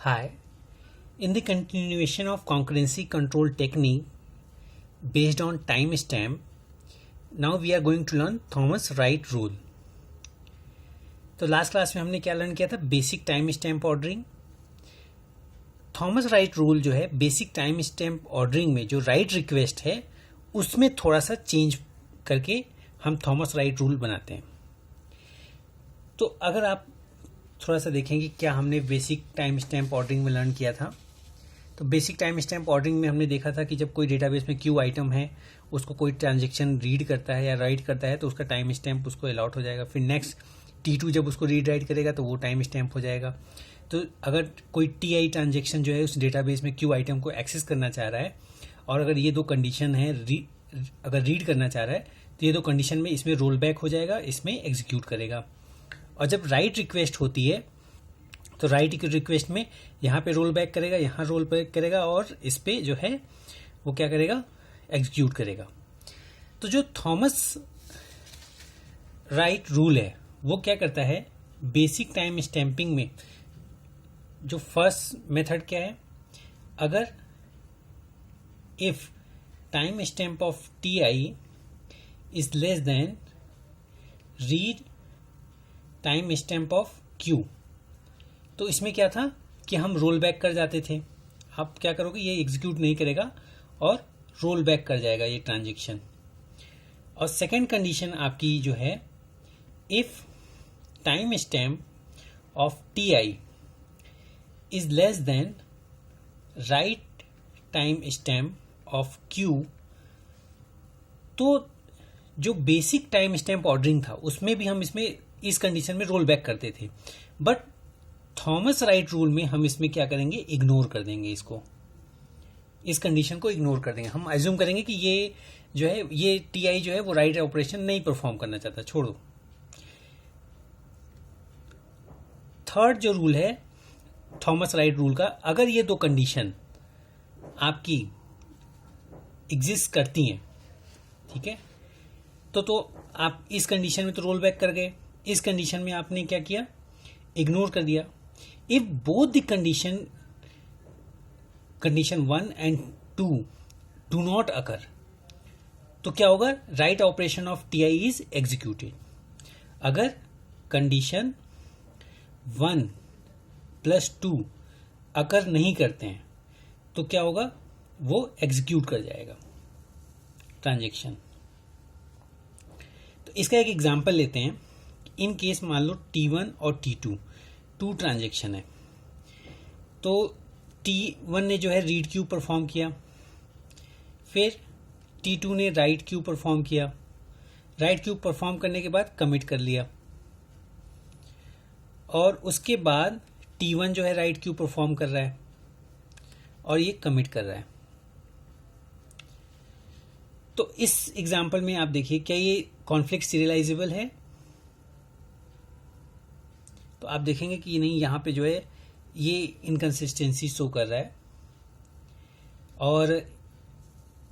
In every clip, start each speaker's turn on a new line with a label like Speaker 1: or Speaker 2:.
Speaker 1: Hi, in the continuation of concurrency control technique based on timestamp, now we are going to learn Thomas Wright rule. तो last class में हमने क्या learn किया था? Basic time stamp ordering. Thomas write rule जो है basic time stamp ordering में जो राइट रिक्वेस्ट है उसमें थोड़ा सा चेंज करके हम थॉमस राइट रूल बनाते हैं. तो अगर आप थोड़ा सा देखेंगे क्या हमने बेसिक टाइम स्टैम्प ऑर्डरिंग में लर्न किया था. तो बेसिक टाइम स्टैम्प ऑर्डरिंग में हमने देखा था कि जब कोई डेटाबेस में क्यू आइटम है उसको कोई ट्रांजेक्शन रीड करता है या राइट करता है तो उसका टाइम स्टैम्प उसको अलॉट हो जाएगा. फिर नेक्स्ट T2 जब उसको रीड राइट करेगा तो वो टाइम स्टैम्प हो जाएगा. तो अगर कोई TI ट्रांजेक्शन जो है उस डेटाबेस में क्यू आइटम को एक्सेस करना चाह रहा है और अगर ये दो कंडीशन है अगर रीड करना चाह रहा है तो ये दो कंडीशन में इसमें रोल बैक हो जाएगा, इसमें एग्जीक्यूट करेगा. और जब राइट रिक्वेस्ट होती है तो राइट रिक्वेस्ट में यहाँ पे रोल बैक करेगा, यहाँ रोल बैक करेगा और इस पे जो है वो क्या करेगा, एग्जीक्यूट करेगा. तो जो थॉमस राइट रूल है वो क्या करता है, बेसिक टाइम स्टैंपिंग में जो फर्स्ट मेथड क्या है, अगर if time stamp of TI is less then read time stamp of Q. तो इसमें क्या था कि हम रोल बैक कर जाते थे. आप क्या करोगे, ये एग्जीक्यूट नहीं करेगा और रोल बैक कर जाएगा ये ट्रांजेक्शन. और सेकेंड कंडीशन आपकी जो है, if time stamp of TI is less than right time stamp of Q. तो जो बेसिक टाइम स्टैम्प ऑर्डरिंग था उसमें भी हम इसमें इस कंडीशन में रोल बैक करते थे, बट थॉमस राइट रूल में हम इसमें क्या करेंगे, इग्नोर कर देंगे इसको, इस कंडीशन को इग्नोर कर देंगे. हम अज्यूम करेंगे कि ये जो है ये TI जो है वो राइट ऑपरेशन नहीं परफॉर्म करना चाहता, छोड़ दो. थर्ड जो रूल है थॉमस राइट रूल का, अगर ये दो कंडीशन आपकी एग्जिस्ट करती हैं, ठीक है, तो आप इस कंडीशन में तो रोल बैक कर गए, इस कंडीशन में आपने क्या किया, इग्नोर कर दिया. If both the condition 1 and 2 do not occur, तो क्या होगा, write operation of TI is executed. अगर कंडीशन 1 प्लस 2 अकर नहीं करते हैं तो क्या होगा, वो एग्जीक्यूट कर जाएगा ट्रांजेक्शन. तो इसका एक एग्जांपल लेते हैं. इन केस मान लो T1 और T2 टू ट्रांजेक्शन है. तो T1 ने जो है रीड क्यू परफॉर्म किया, फिर T2 ने राइट क्यू परफॉर्म किया, राइट क्यू परफॉर्म करने के बाद कमिट कर लिया, और उसके बाद T1 जो है राइट क्यू परफॉर्म कर रहा है और ये कमिट कर रहा है. तो इस एग्जांपल में आप देखिए क्या ये कॉन्फ्लिक्ट सीरियलाइजेबल है. तो आप देखेंगे कि नहीं, यहाँ पे जो है ये इनकंसिस्टेंसी शो कर रहा है और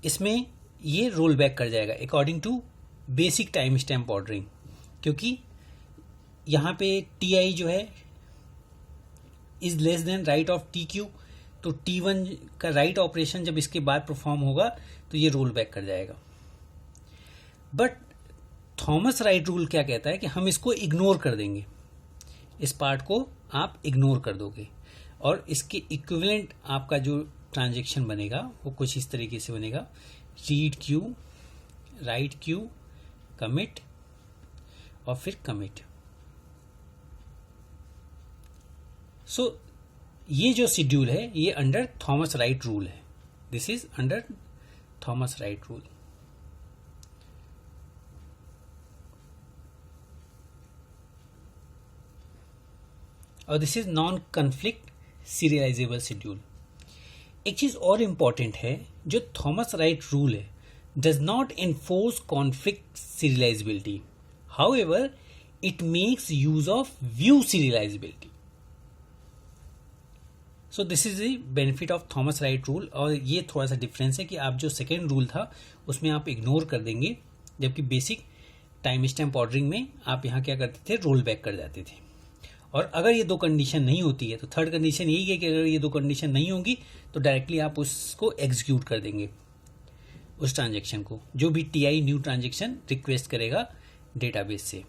Speaker 1: इसमें ये रोल बैक कर जाएगा according to basic time stamp ordering, क्योंकि यहाँ पे TI जो है is less than right of TQ. तो T1 का राइट ऑपरेशन जब इसके बाद परफॉर्म होगा तो ये रोल बैक कर जाएगा. बट थॉमस राइट रूल क्या कहता है कि हम इसको इग्नोर कर देंगे, इस पार्ट को आप इग्नोर कर दोगे और इसके इक्विवेलेंट आपका जो ट्रांजेक्शन बनेगा वो कुछ इस तरीके से बनेगा, read Q, write Q, commit और फिर कमिट. सो ये जो शेड्यूल है ये अंडर थॉमस राइट रूल है. This is under Thomas write rule. और this is non conflict serializable schedule. एक चीज और इंपॉर्टेंट है, जो थॉमस राइट रूल है does not enforce conflict serializability, however it makes use of view serializability. So this is the benefit of Thomas write rule. और ये थोड़ा सा डिफरेंस है कि आप जो सेकेंड रूल था उसमें आप इग्नोर कर देंगे, जबकि बेसिक टाइम स्टैम्प ऑर्डरिंग में आप यहाँ क्या करते थे, रोल बैक कर जाते थे. और अगर ये दो कंडीशन नहीं होती है तो थर्ड कंडीशन यही है कि अगर ये दो कंडीशन नहीं होंगी तो डायरेक्टली आप उसको एग्जीक्यूट कर देंगे, उस ट्रांजेक्शन को, जो भी टीआई न्यू ट्रांजेक्शन रिक्वेस्ट करेगा डेटाबेस से।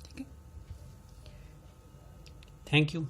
Speaker 1: ठीक है, थैंक यू।